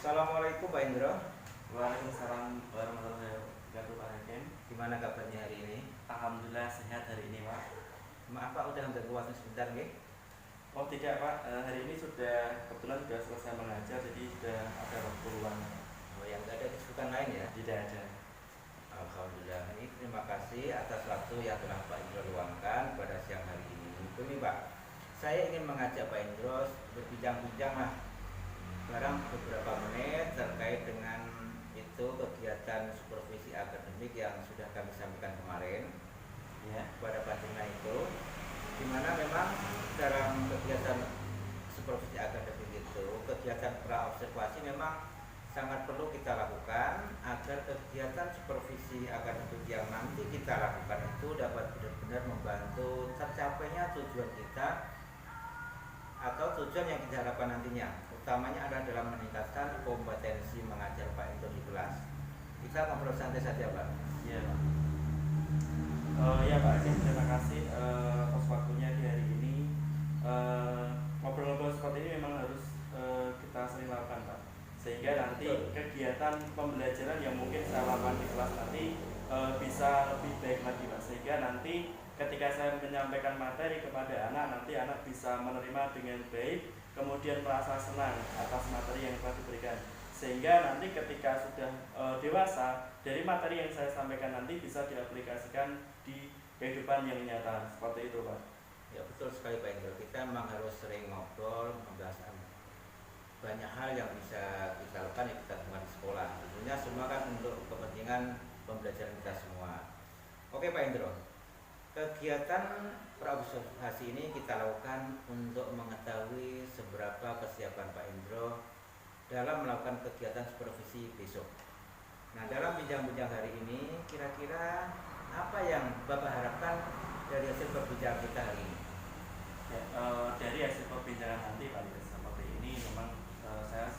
Assalamualaikum Pak Indro. Waalaikumsalam warahmatullahi wabarakatuh Pak Hakim. Gimana kabarnya hari ini? Alhamdulillah sehat hari ini Pak. Maaf Pak, udah hampir waktu sebentar nih. Oh tidak Pak, hari ini kebetulan sudah selesai mengajar, jadi sudah ada waktu luang. Oh, yang nggak ada kesibukan lain ya? Tidak ada. Alhamdulillah. Ini terima kasih atas waktu yang telah Pak Indro luangkan pada siang hari ini. Begini Pak, saya ingin mengajak Pak Indro berbincang-bincang lah barang beberapa menit terkait dengan itu kegiatan supervisi akademik yang sudah kami sampaikan kemarin Ya. pada Panjina itu, dimana memang dalam kegiatan supervisi akademik itu kegiatan praobservasi memang sangat perlu kita lakukan agar kegiatan supervisi akademik yang nanti kita lakukan itu dapat benar-benar membantu tercapainya tujuan kita atau tujuan yang kita harapkan nantinya, utamanya adalah dalam meningkatkan kompetensi mengajar Pak Indro di kelas. Kita ngobrol santai saja Pak. Iya Pak. Ya Pak Hakim, terima kasih atas waktunya di hari ini. Ngobrol-ngobrol seperti ini memang harus kita sering lakukan Pak, sehingga nanti kegiatan pembelajaran yang mungkin saya lakukan di kelas nanti bisa lebih baik lagi Pak, sehingga nanti ketika saya menyampaikan materi kepada anak, nanti anak bisa menerima dengan baik, kemudian merasa senang atas materi yang telah diberikan, sehingga nanti ketika sudah dewasa, dari materi yang saya sampaikan nanti bisa diaplikasikan di kehidupan yang nyata, seperti itu Pak. Ya betul sekali Pak Indro, kita memang harus sering ngobrol, membahas banyak hal yang bisa kita lakukan yang kita temukan di sekolah. Tentunya semua kan untuk kepentingan pembelajaran kita semua. Oke Pak Indro, kegiatan praobservasi ini kita lakukan untuk mengetahui seberapa kesiapan Pak Indro dalam melakukan kegiatan supervisi besok. Nah, dalam bincang-bincang hari ini, kira-kira apa yang Bapak harapkan dari hasil perbincangan kita hari ini? Ya, dari hasil perbincangan nanti Pak, seperti ini memang saya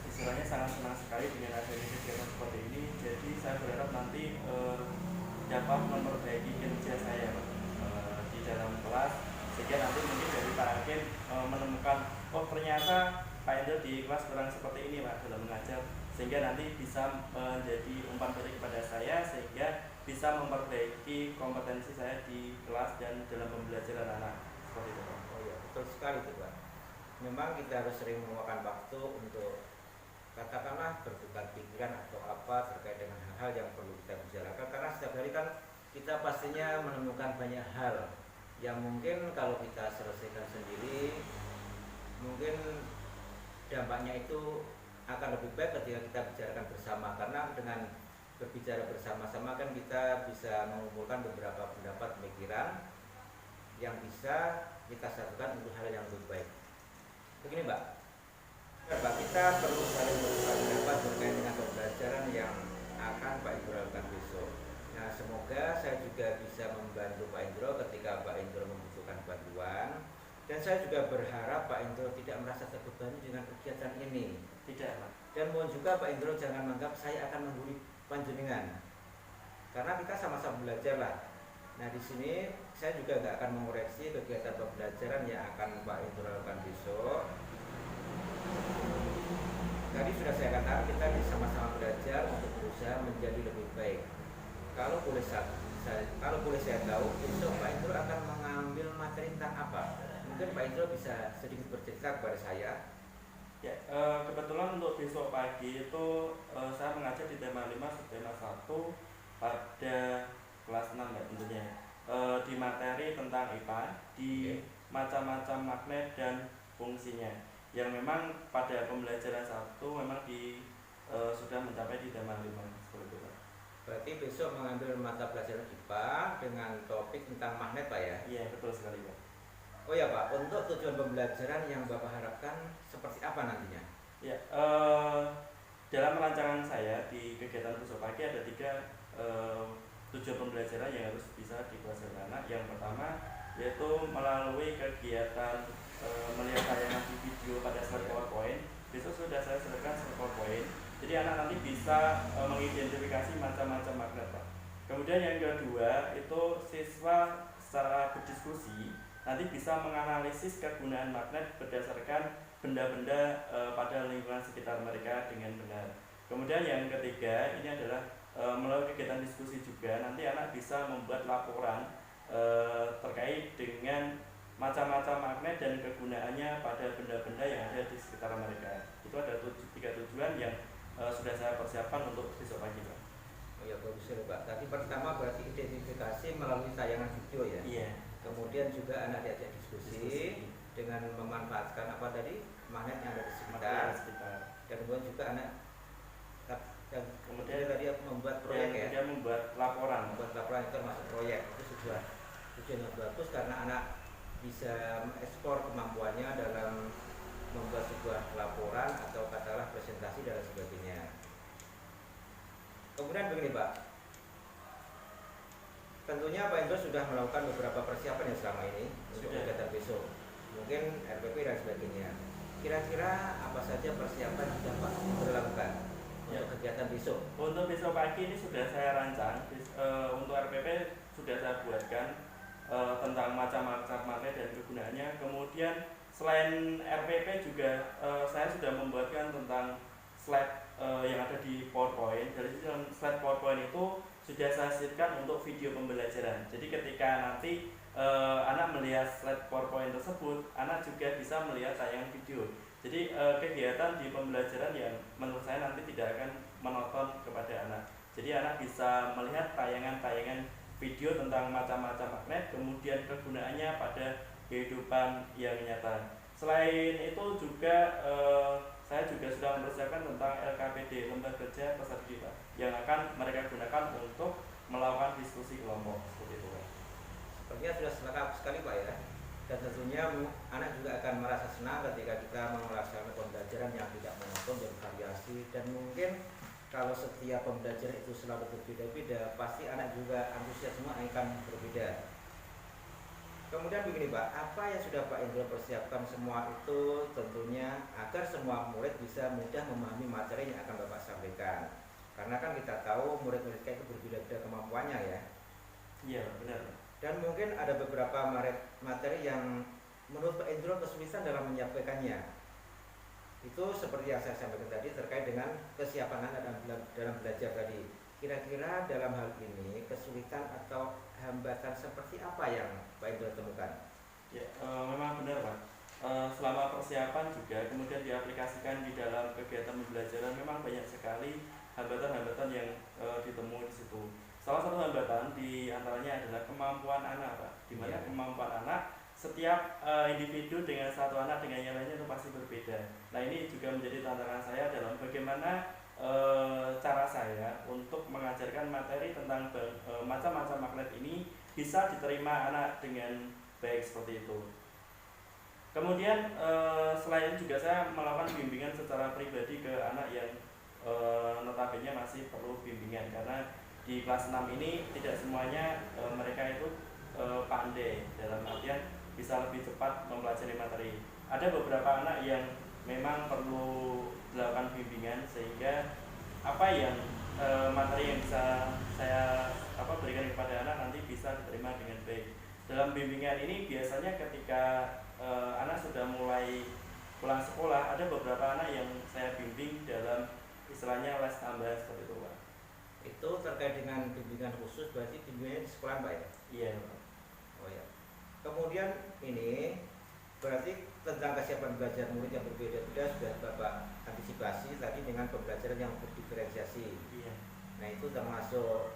istilahnya sangat senang sekali dengan adanya kegiatan seperti ini. Jadi saya berharap nanti dapat memperbaiki kinerja saya di dalam kelas, sehingga nanti mungkin dari Pak Hakim menemukan, oh ternyata Pak Indro di kelas kurang seperti ini Pak dalam mengajar, sehingga nanti bisa menjadi umpan balik kepada saya, sehingga bisa memperbaiki kompetensi saya di kelas dan dalam pembelajaran anak, seperti itu Pak. Oh ya, betul sekali itu Pak. Memang kita harus sering meluangkan waktu untuk katakanlah bertukar pikiran atau apa terkait dengan hal-hal yang perlu kita bicarakan, karena setiap hari kan kita pastinya menemukan banyak hal yang mungkin kalau kita selesaikan sendiri mungkin dampaknya itu akan lebih baik ketika kita bicarakan bersama, karena dengan berbicara bersama-sama kan kita bisa mengumpulkan beberapa pendapat pemikiran yang bisa kita satukan untuk hal yang lebih baik. Begini Mbak, Pak, kita perlu saling bertukar pendapat terkait dengan pembelajaran yang akan Pak Indro lakukan besok. Nah, semoga saya juga bisa membantu Pak Indro ketika Pak Indro membutuhkan bantuan. Dan saya juga berharap Pak Indro tidak merasa terbebani dengan kegiatan ini. Tidak Pak. Dan mohon juga Pak Indro jangan menganggap saya akan menggurui panjenengan, karena kita sama-sama belajar lah. Nah, di sini saya juga nggak akan mengoreksi kegiatan pembelajaran yang akan Pak Indro lakukan besok. Tadi sudah saya katakan kita sama-sama belajar untuk berusaha menjadi lebih baik. Kalau boleh saya tahu, besok Pak Indro akan mengambil materi tentang apa? Mungkin Pak Indro bisa sedikit bercerita kepada saya. Ya, kebetulan untuk besok pagi itu saya mengajar di tema 5 subtema 1 pada kelas 6 ya tentunya. Di materi tentang IPA, di macam-macam magnet dan fungsinya, yang memang pada pembelajaran 1 memang sudah mencapai di tema 5 seperti itu. Berarti besok mengambil mata pelajaran IPA dengan topik tentang magnet Pak ya? Iya, betul sekali Pak. Oh ya Pak, untuk tujuan pembelajaran yang Bapak harapkan seperti apa nantinya? Ya, dalam rancangan saya di kegiatan besok pagi ada 3 tujuan pembelajaran yang harus bisa dipelajari anak. Yang pertama yaitu melalui kegiatan melihat tayangan di video pada slide PowerPoint. Besok sudah saya sediakan slide PowerPoint. Jadi anak nanti bisa mengidentifikasi macam-macam magnet Pak. Kemudian yang kedua itu siswa secara berdiskusi nanti bisa menganalisis kegunaan magnet berdasarkan benda-benda pada lingkungan sekitar mereka dengan benar. Kemudian yang ketiga ini adalah melalui kegiatan diskusi juga nanti anak bisa membuat laporan terkait dengan macam-macam magnet dan kegunaannya pada benda-benda yang ada di sekitar mereka. Itu ada tiga tujuan yang sudah saya persiapkan untuk besok pagi, Pak. Oh ya, bagus ya Pak. Tadi pertama berarti identifikasi melalui tayangan video ya. Iya. Kemudian juga anak diajak diskusi dengan memanfaatkan apa tadi magnet yang ada di sekitar. Dan kemudian juga anak dan kemudian tadi membuat proyek ya. Dia membuat laporan. Membuat laporan itu termasuk proyek. Itu tujuan yang bagus karena anak bisa mengekspor kemampuannya dalam membuat sebuah laporan atau katakanlah presentasi dan sebagainya. Kemudian begini Pak, tentunya Pak Indro sudah melakukan beberapa persiapan yang selama ini untuk kegiatan besok, mungkin RPP dan sebagainya. Kira-kira apa saja persiapan yang sudah Pak Indro lakukan untuk kegiatan besok? Untuk besok pagi ini sudah saya rancang. Untuk RPP sudah saya buatkan tentang macam-macam magnet dan kegunaannya. Kemudian selain RPP juga saya sudah membuatkan tentang slide yang ada di PowerPoint. Dari dalam slide PowerPoint itu sudah saya siapkan untuk video pembelajaran. Jadi ketika nanti anak melihat slide PowerPoint tersebut, anak juga bisa melihat tayangan video. Jadi kegiatan di pembelajaran yang menurut saya nanti tidak akan menonton kepada anak. Jadi anak bisa melihat tayangan-tayangan video tentang macam-macam magnet, kemudian kegunaannya pada kehidupan yang nyata. Selain itu juga saya juga sudah mempersiapkan tentang LKPD, Lembaga Kerja Peserta Didik, yang akan mereka gunakan untuk melakukan diskusi kelompok seperti itu, Pak. Sepertinya sudah lengkap sekali Pak ya. Dan tentunya anak juga akan merasa senang ketika kita melaksanakan pembelajaran yang tidak monoton dan variasi, dan mungkin kalau setiap pembelajaran itu selalu berbeda-beda, pasti anak juga antusiasme akan berbeda. Kemudian begini Pak, apa yang sudah Pak Indro persiapkan semua itu tentunya agar semua murid bisa mudah memahami materi yang akan Bapak sampaikan. Karena kan kita tahu murid-murid kita itu berbeda-beda kemampuannya ya. Iya benar. Dan mungkin ada beberapa materi yang menurut Pak Indro kesulitan dalam menyampaikannya. Itu seperti yang saya sampaikan tadi terkait dengan kesiapan anak dalam belajar tadi. Kira-kira dalam hal ini kesulitan atau hambatan seperti apa yang Pak Indro temukan? Ya, memang benar Pak. Selama persiapan juga kemudian diaplikasikan di dalam kegiatan pembelajaran memang banyak sekali hambatan-hambatan yang ditemui di situ. Salah satu hambatan di antaranya adalah kemampuan anak, Pak. Di mana kemampuan anak setiap individu dengan satu anak dengan yang lainnya itu pasti berbeda. Nah ini juga menjadi tantangan saya dalam bagaimana cara saya untuk mengajarkan materi tentang macam-macam magnet ini bisa diterima anak dengan baik seperti itu. Kemudian selain juga saya melakukan bimbingan secara pribadi ke anak yang notabene masih perlu bimbingan, karena di kelas 6 ini tidak semuanya mereka itu pandai dalam artian bisa lebih cepat mempelajari materi. Ada beberapa anak yang memang perlu dilakukan bimbingan sehingga apa yang materi yang bisa saya berikan kepada anak nanti bisa diterima dengan baik. Dalam bimbingan ini biasanya ketika anak sudah mulai pulang sekolah, ada beberapa anak yang saya bimbing dalam istilahnya les tambahan seperti itu, Pak. Itu terkait dengan bimbingan khusus, berarti bimbingannya di sekolah Pak ya? Iya, Pak. Oh ya. Kemudian ini berarti tentang kesiapan belajar murid yang berbeda-beda sudah Bapak antisipasi tadi dengan pembelajaran yang berdiferensiasi. Iya. Nah itu termasuk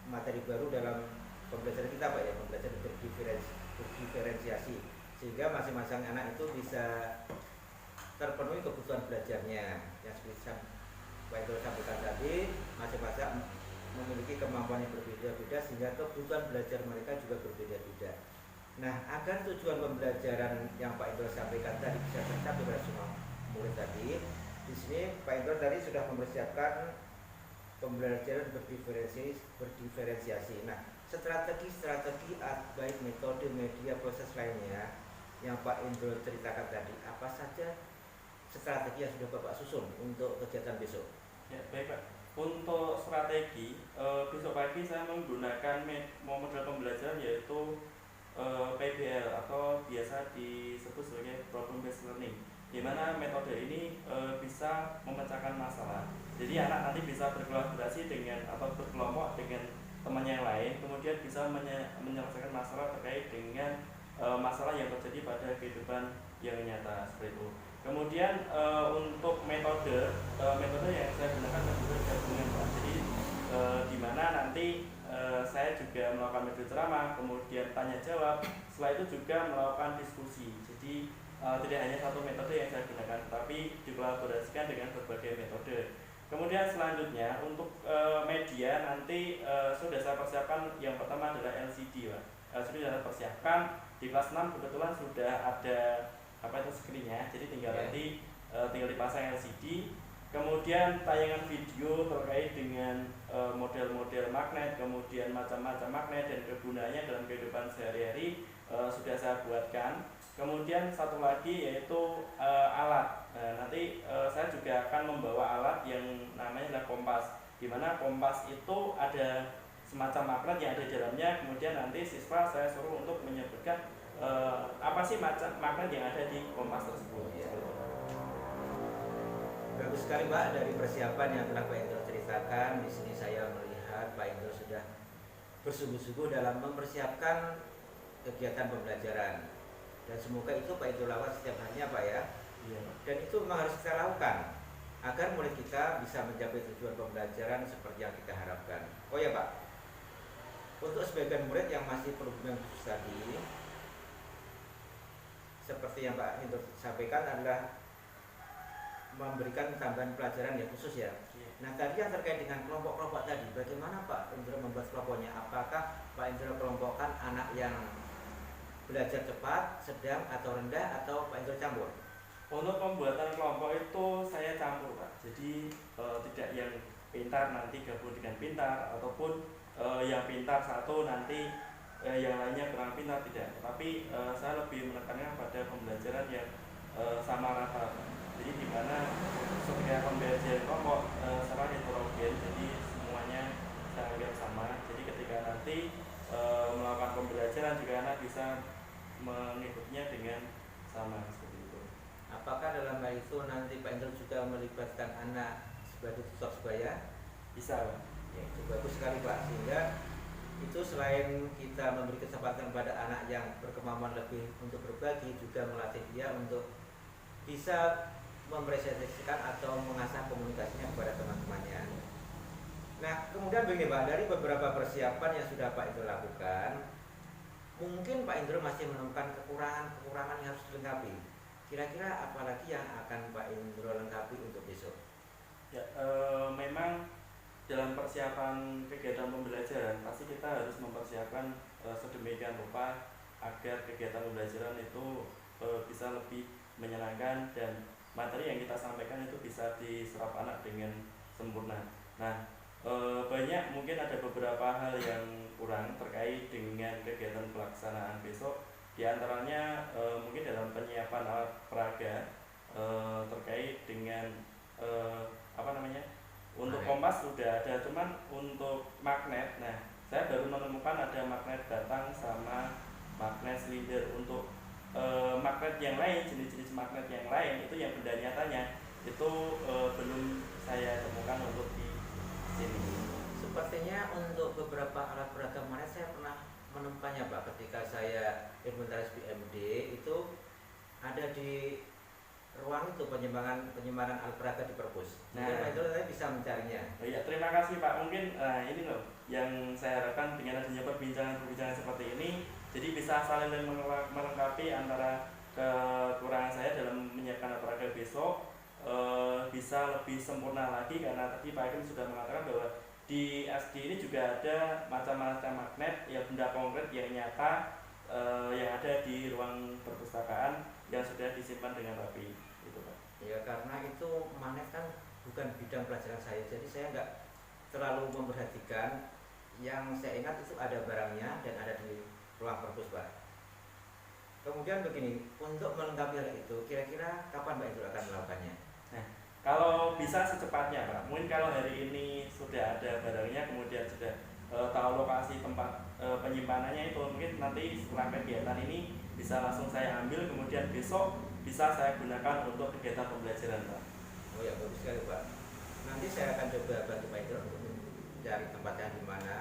materi baru dalam pembelajaran kita Pak ya, pembelajaran berdiferensiasi, sehingga masing-masing anak itu bisa terpenuhi kebutuhan belajarnya. Yang seperti Pak Indro sampaikan tadi, masing-masing memiliki kemampuan yang berbeda-beda sehingga kebutuhan belajar mereka juga berbeda-beda. Nah, agar tujuan pembelajaran yang Pak Indro sampaikan tadi bisa tercapai pada semua murid tadi, di sini Pak Indro tadi sudah mempersiapkan pembelajaran berdiferensiasi. Nah, strategi baik metode, media, proses lainnya yang Pak Indro ceritakan tadi, apa saja strategi yang sudah Bapak susun untuk kegiatan besok? Ya, baik Pak. Untuk strategi, besok pagi saya menggunakan model pembelajaran yaitu PBL atau biasa disebut sebagai problem based learning. di mana metode ini bisa memecahkan masalah. Jadi anak nanti bisa berkolaborasi dengan atau berkelompok dengan teman yang lain, kemudian bisa menyelesaikan masalah terkait dengan masalah yang terjadi pada kehidupan yang nyata seperti itu. Kemudian untuk metode yang saya gunakan metode gabungan Pak. Jadi di mana nanti saya juga melakukan metode ceramah, kemudian tanya jawab, setelah itu juga melakukan diskusi. Jadi tidak hanya satu metode yang saya gunakan, tapi dikolaborasikan dengan berbagai metode. Kemudian selanjutnya untuk media nanti sudah saya persiapkan. Yang pertama adalah LCD Pak. LCD sudah saya persiapkan. Di kelas 6 kebetulan sudah ada screen-nya, jadi tinggal dipasang LCD. Kemudian tayangan video terkait dengan model-model magnet, kemudian macam-macam magnet dan kegunaannya dalam kehidupan sehari-hari sudah saya buatkan. Kemudian satu lagi yaitu alat. Nanti saya juga akan membawa alat yang namanya adalah kompas, di mana kompas itu ada semacam magnet yang ada di dalamnya. Kemudian nanti siswa saya suruh untuk menyebutkan apa sih macam magnet yang ada di kompas tersebut. Bagus sekali Pak, dari persiapan yang telah Pak Indro ceritakan. Di sini saya melihat Pak Indro sudah bersungguh-sungguh dalam mempersiapkan kegiatan pembelajaran. Dan semoga itu Pak Indro lakukan setiap harinya Pak ya. Iya. Dan itu memang harus kita lakukan agar murid kita bisa mencapai tujuan pembelajaran seperti yang kita harapkan. Oh ya Pak, untuk sebagian murid yang masih berhubungan khusus tadi, seperti yang Pak Indro sampaikan adalah memberikan tambahan pelajaran yang khusus ya. Nah tadi yang terkait dengan kelompok-kelompok tadi, bagaimana Pak Indro membuat kelompoknya? Apakah Pak Indro kelompokkan anak yang belajar cepat, sedang, atau rendah, atau Pak Indro campur? Untuk pembuatan kelompok itu saya campur Pak. Jadi tidak yang pintar nanti gabung dengan pintar, ataupun yang pintar satu nanti yang lainnya kurang pintar, tidak. Tapi saya lebih menekankan pada pembelajaran yang sama rata. Jadi di mana ketika pembelajaran kelompok secara heterogen, jadi semuanya saya anggap sama. Jadi ketika nanti melakukan pembelajaran juga anak bisa mengikutinya dengan sama seperti itu. Apakah dalam hal itu nanti Pak Indro juga melibatkan anak sebagai tutor sebaya? Bisa Pak. Ya, itu bagus sekali Pak, sehingga itu selain kita memberi kesempatan pada anak yang berkemampuan lebih untuk berbagi, juga melatih dia untuk bisa mempresentasikan atau mengasah komunikasinya kepada teman-temannya. Nah kemudian begini Pak, dari beberapa persiapan yang sudah Pak Indro lakukan, mungkin Pak Indro masih menemukan kekurangan yang harus dilengkapi. Kira-kira apa lagi yang akan Pak Indro lengkapi untuk besok? Ya, memang dalam persiapan kegiatan pembelajaran pasti kita harus mempersiapkan sedemikian rupa agar kegiatan pembelajaran itu bisa lebih menyenangkan dan materi yang kita sampaikan itu bisa diserap anak dengan sempurna. Nah, banyak mungkin ada beberapa hal yang kurang terkait dengan kegiatan pelaksanaan besok. Di antaranya mungkin dalam penyiapan alat peraga terkait dengan untuk kompas sudah ada, cuman untuk magnet, nah saya baru menemukan ada magnet batang sama magnet silinder. Untuk magnet yang lain, jenis-jenis magnet yang lain itu yang benda nyatanya itu belum saya temukan untuk di sini. Sepertinya untuk beberapa alat peraga magnet saya pernah menemukannya Pak, ketika saya inventaris BMD itu ada di ruang itu penyimpanan alat peraga di perpus. Nah, Pak Indro tadi bisa mencarinya. Oh iya, terima kasih Pak. Mungkin ini loh yang saya harapkan dengan adanya perbincangan seperti ini, jadi bisa saling melengkapi antara kekurangan saya dalam menyiapkan alat peraga besok bisa lebih sempurna lagi, karena tadi Pak Hakim sudah mengatakan bahwa di SD ini juga ada macam-macam magnet ya, benda konkret yang nyata yang ada di ruang perpustakaan yang sudah disimpan dengan rapi itu Pak. Ya karena itu magnet kan bukan bidang pelajaran saya, jadi saya nggak terlalu memperhatikan. Yang saya ingat itu ada barangnya dan ada di ruang perpus Pak. Kemudian begini, untuk melengkapi hal itu kira-kira kapan Pak Indro akan melakukannya? Nah, kalau bisa secepatnya Pak. Mungkin kalau hari ini sudah ada barangnya, kemudian sudah tahu lokasi tempat penyimpanannya, itu mungkin nanti setelah kegiatan ini bisa langsung saya ambil, kemudian besok bisa saya gunakan untuk kegiatan pembelajaran, Pak. Oh ya, bagus sekali Pak. Nanti saya akan coba bantu Pak Indro untuk mencari tempatnya di mana,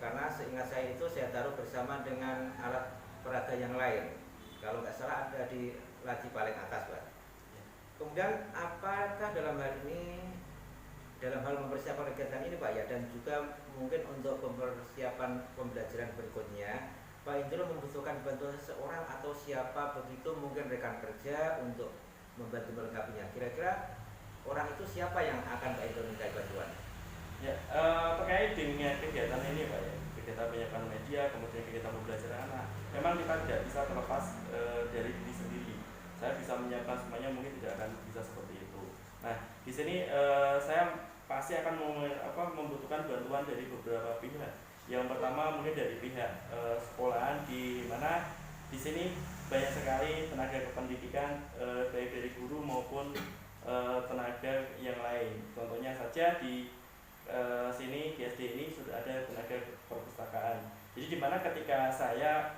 karena seingat saya itu saya taruh bersama dengan alat peraga yang lain. Kalau nggak salah ada di laci paling atas Pak. Kemudian apakah dalam hal ini, dalam hal mempersiapkan kegiatan ini Pak ya, dan juga mungkin untuk mempersiapkan pembelajaran berikutnya, Pak Indro membutuhkan bantuan seseorang atau siapa begitu, mungkin rekan kerja untuk membantu melengkapinya. Kira-kira orang itu siapa yang akan Pak Indro minta bantuan? Ya, terkait dengan kegiatan ini Pak ya, kegiatan penyiapan media, kemudian kegiatan pembelajaran anak, memang kita tidak bisa terlepas dari diri sendiri. Saya bisa menyiapkan semuanya, mungkin tidak akan bisa seperti itu. Nah, di sini saya pasti akan membutuhkan bantuan dari beberapa pihak. Yang pertama mungkin dari pihak sekolahan, di mana di sini banyak sekali tenaga kependidikan, baik dari guru maupun tenaga yang lain. Contohnya saja di sini di SD ini sudah ada tenaga perpustakaan. Jadi di mana ketika saya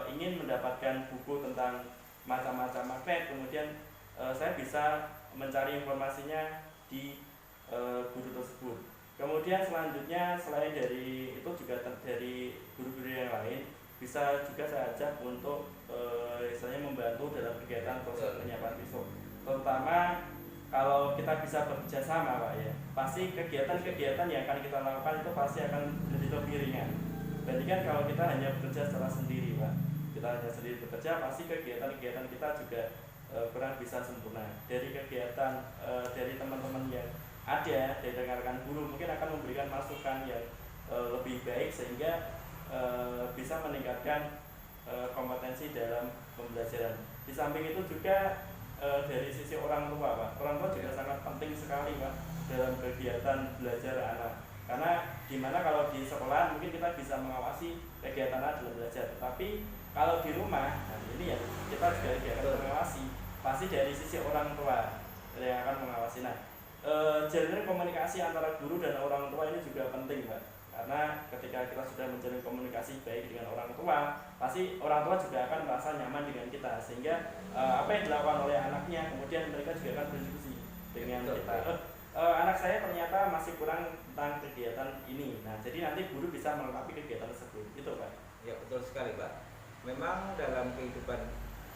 ingin mendapatkan buku tentang macam-macam magnet, kemudian saya bisa mencari informasinya di guru tersebut. Kemudian selanjutnya selain dari itu juga dari guru-guru yang lain, bisa juga saya ajak untuk misalnya membantu dalam kegiatan proses penyiapan besok. Terutama kalau kita bisa bekerja sama Pak ya, pasti kegiatan-kegiatan yang akan kita lakukan itu pasti akan jadi lebih ringan. Bandingkan kalau kita hanya bekerja secara sendiri Pak, kita hanya sendiri bekerja, pasti kegiatan-kegiatan kita juga kurang bisa sempurna. Dari kegiatan dari teman-teman yang ada, dari rekan-rekan guru mungkin akan memberikan masukan yang lebih baik sehingga bisa meningkatkan kompetensi dalam pembelajaran. Di samping itu juga dari sisi orang tua Pak, orang tua juga sangat penting sekali Pak dalam kegiatan belajar anak. Karena dimana kalau di sekolah mungkin kita bisa mengawasi kegiatan anak dalam belajar, tapi kalau di rumah, nah ini ya kita juga akan mengawasi, pasti dari sisi orang tua yang akan mengawasi. Nah, jalin komunikasi antara guru dan orang tua ini juga penting Pak, karena ketika kita sudah menjalin komunikasi baik dengan orang tua, pasti orang tua juga akan merasa nyaman dengan kita, sehingga apa yang dilakukan oleh anaknya kemudian mereka juga akan berdiskusi dengan kita. Anak saya ternyata masih kurang tentang kegiatan ini. Nah, jadi nanti guru bisa melengkapi kegiatan tersebut. Itu Pak. Ya betul sekali Pak. Memang dalam kehidupan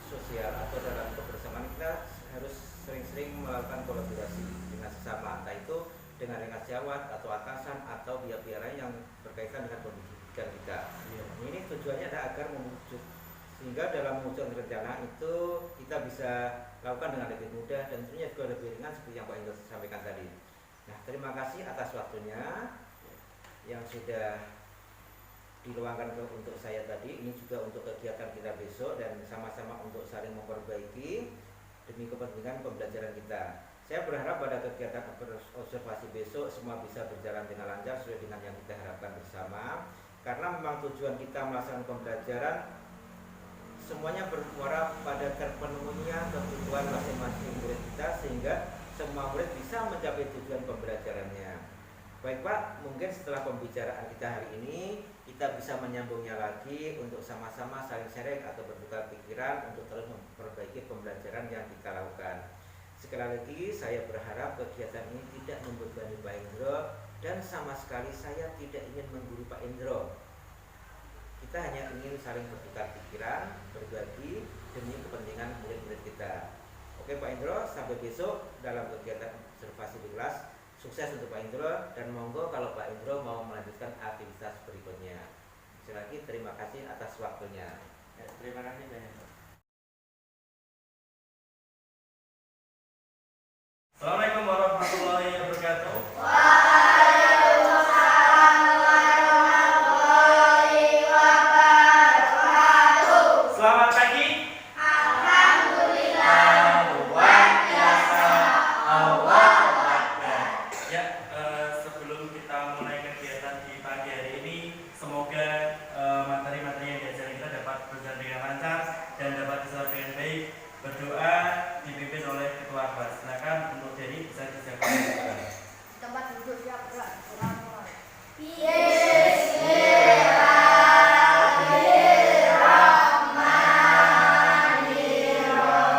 sosial atau dalam kebersamaan kita harus sering-sering melakukan kolaborasi dengan sesama, entah itu dengan rekan sejawat atau atasan atau pihak-pihak lain yang berkaitan dengan pendidikan kita. Ya. Ini tujuannya adalah agar mewujud, sehingga dalam mewujudkan rencana itu kita bisa lakukan dengan lebih mudah dan tentunya juga lebih ringan seperti yang Pak Indro sampaikan tadi. Nah, terima kasih atas waktunya yang sudah diluangkan untuk saya tadi. Ini juga untuk kegiatan kita besok dan sama-sama untuk saling memperbaiki demi kepentingan pembelajaran kita. Saya berharap pada kegiatan observasi besok semua bisa berjalan dengan lancar sesuai dengan yang kita harapkan bersama, karena memang tujuan kita melaksanakan pembelajaran semuanya bermuara pada terpenuhinya kebutuhan masing-masing murid kita, sehingga semua murid bisa mencapai tujuan pembelajarannya. Baik Pak, mungkin setelah pembicaraan kita hari ini kita bisa menyambungnya lagi untuk sama-sama saling sharing atau bertukar pikiran untuk terus memperbaiki pembelajaran yang kita lakukan. Sekali lagi saya berharap kegiatan ini tidak membebani Pak Indro, dan sama sekali saya tidak ingin menggurui Pak Indro. Kita hanya ingin saling bertukar pikiran, berbagi demi kepentingan murid-murid kita. Oke Pak Indro, sampai besok dalam kegiatan observasi di kelas. Sukses untuk Pak Indro, dan monggo kalau Pak Indro mau melanjutkan aktivitas berikutnya. Sekali lagi terima kasih atas waktunya. Ya, terima kasih banyak. Assalamualaikum warahmatullahi wabarakatuh. Waalaikumsalam warahmatullahi wabarakatuh. Selamat pagi. Alhamdulillah. Luar biasa. Allah Akbar. Ya, sebelum kita mulai kegiatan di pagi hari ini, semoga materi-materi yang diajarkan kita dapat berjalan dengan lancar dan dapat diserap dengan baik. Berdoa dipimpin oleh ketua kelas. Silakan untuk jadi bisa disiapkan. Tempat duduk siap gerak. Bismillahirrahmanirrahim.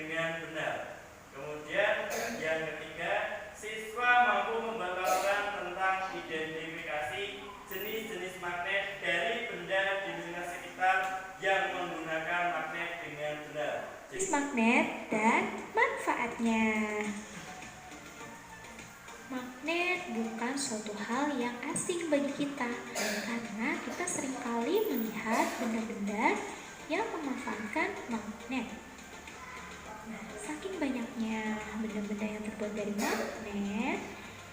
dengan benar. Kemudian yang ketiga, siswa mampu membuat laporan tentang identifikasi jenis-jenis magnet dari benda di lingkungan sekitar yang menggunakan magnet dengan benar. Jenis magnet dan manfaatnya. Magnet bukan suatu hal yang asing bagi kita karena kita seringkali melihat benda-benda yang memanfaatkan magnet. Nah, saking banyaknya benda-benda yang terbuat dari magnet,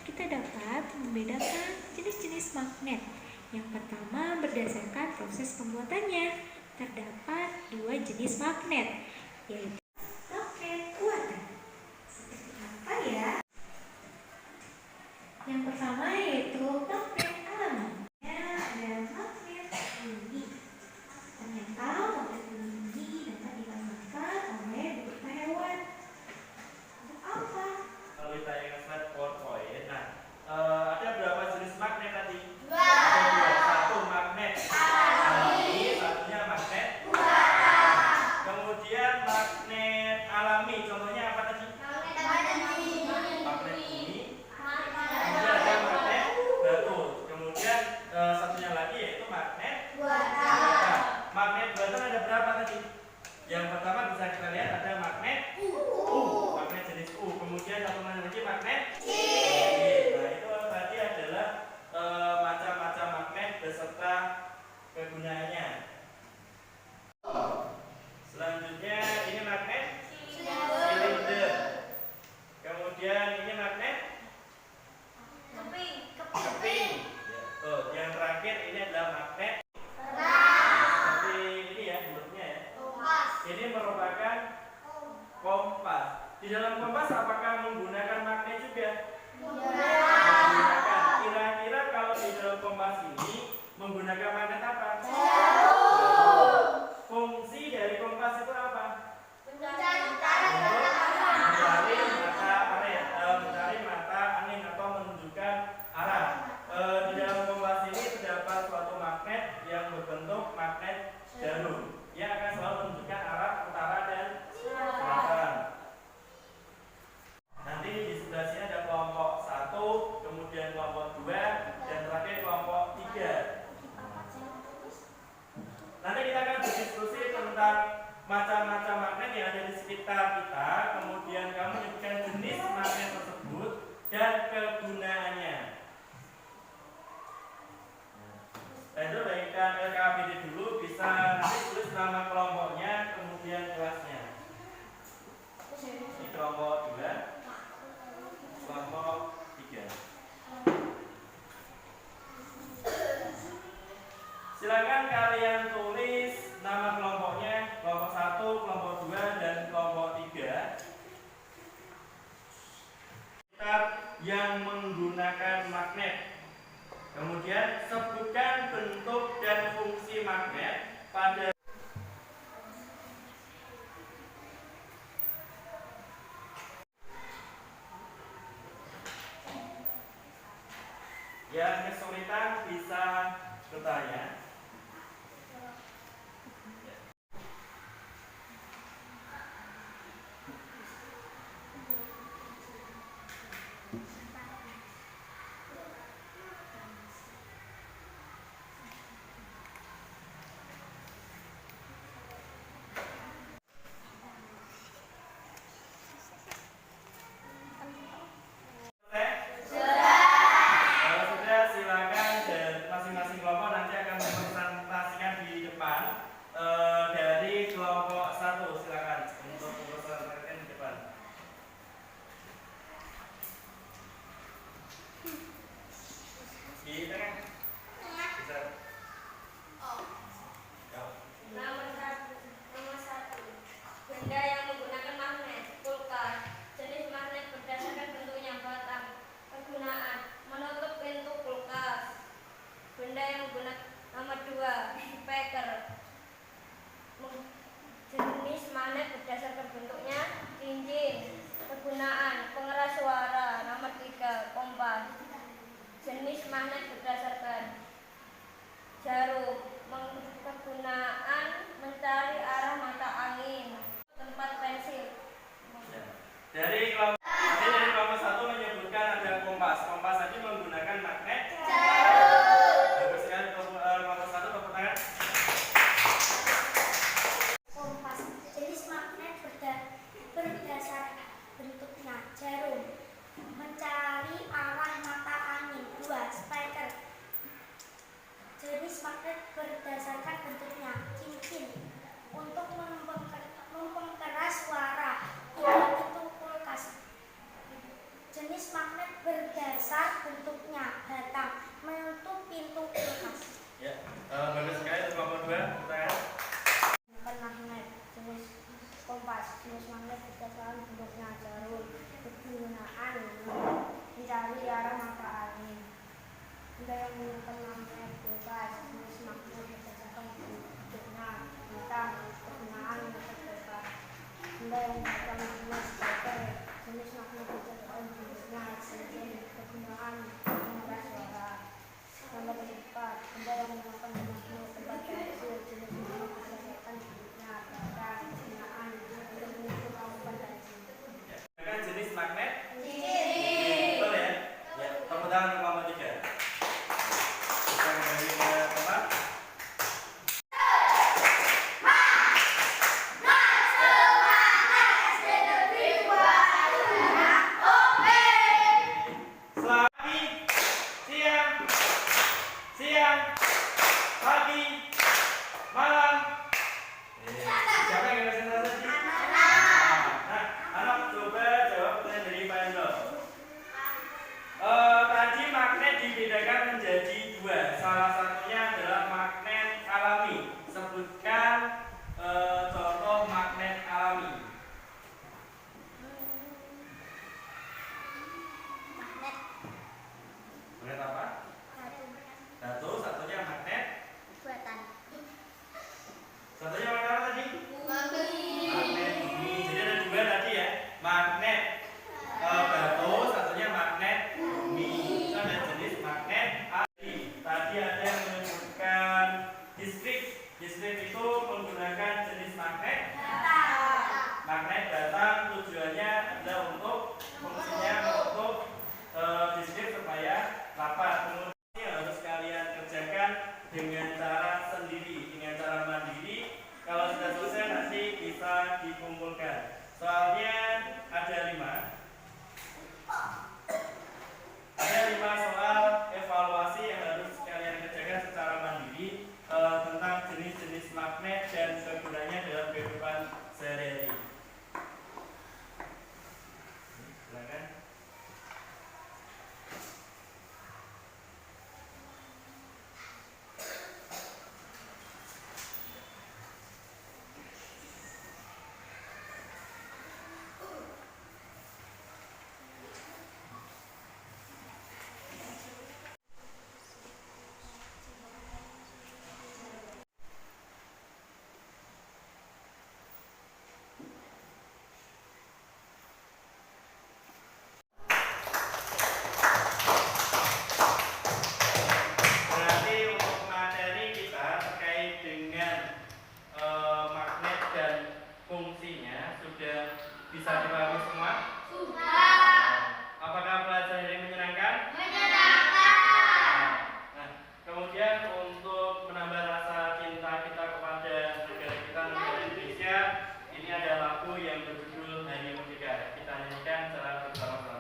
kita dapat membedakan jenis-jenis magnet. Yang pertama, berdasarkan proses pembuatannya, terdapat 2 jenis magnet, yaitu magnet kuartan. Seperti apa ya? Yang pertama yaitu magnet alami. Ada magnet bumi. Ternyata magnet bumi dapat dimanfaatkan oleh beberapa hewan. Untuk apa? Kalau kita ingat slide PowerPoint, nah ada berapa jenis magnet tadi? Dua. Ada 2. Satu magnet alami, satunya magnet kuartan. Kemudian magnet alami, contohnya apa tadi? Magnet bumi. Kemudian ada magnet batu. Kemudian satunya lagi yaitu magnet kuartan. Magnet buatan ada berapa tadi? Yang pertama bisa kita lihat ada magnet magnet jenis U. Kemudian satu lagi magnet J. Nah, itu tadi adalah macam-macam magnet beserta kegunaannya. Selanjutnya ini magnet silinder. Kemudian ini magnet keping. Yang terakhir ini adalah magnet seperti ini ya bentuknya ya. Ini merupakan kompas. Di dalam kompas apakah menggunakan magnet juga? Menggunakan. Kira-kira kalau di dalam kompas ini menggunakan magnet apa? Fungsi dari kompas itu apa? Mencari mata angin atau menunjukkan arah. Di dalam kompas ini terdapat suatu magnet yang berbentuk magnet jarum yang akan selalu menunjukkan arah utara dan selatan. Nanti di sebelah sini ada kelompok 1, kemudian kelompok 2, dan terakhir kelompok 3. Nanti kita akan berdiskusi tentang macam-macam magnet yang ada di sekitar kita, kemudian kamu menyebutkan jenis magnet tersebut dan kegunaannya. Dan itu bagikan LKPD dulu, bisa nanti tulis nama kelompoknya, kemudian kelasnya. Ini kelompok 2, kelompok 3. Silakan kalian tulis nama kelompoknya, kelompok 1, kelompok 2, dan kelompok 3. Yang menggunakan magnet. Kemudian sebutkan bentuk dan fungsi magnet pada yang kesulitan bisa bertanya. Kalau sudah silakan dan masing-masing kelompok nanti akan magnet batu, satunya magnet bumi. Itu ada jenis magnet api. Tadi ada yang menyebutkan distrik. Distrik itu menggunakan jenis magnet magnet datang, tujuannya adalah untuk fungsinya untuk distrik supaya rapat. Kemudian harus kalian kerjakan dengan cara sendiri, dengan cara mandiri. Kalau sudah selesai nanti bisa dikumpulkan. Soalnya ada 5 soal evaluasi yang harus kalian kerjakan secara mandiri tentang jenis-jenis magnet dan kegunaannya dalam kehidupan sehari-hari. Silakan. Berarti untuk materi kita terkait dengan magnet dan fungsinya sudah bisa dipahami semua? Apakah pelajaran ini menyenangkan? Nah, kemudian untuk menambah rasa cinta kita kepada negara kita, negara Indonesia, ini ada lagu yang berjudul Hari Merdeka. Kita nyanyikan secara bersama-sama.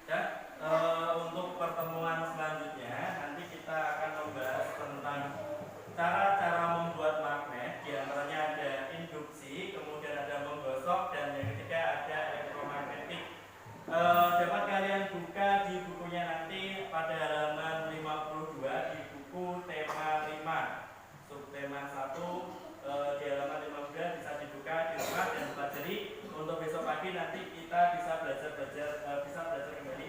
Ya, untuk pertemuan selanjutnya nanti kita akan membahas tentang cara-cara membuat magnet. Di antaranya ada induksi, kemudian ada menggosok, dan yang ketiga ada elektromagnetik. Dapat kalian buka di bukunya nanti pada halaman 52 di buku tema 5 subtema 1 di halaman 52 bisa dibuka di rumah dan pelajari. Untuk besok pagi nanti kita bisa belajar kembali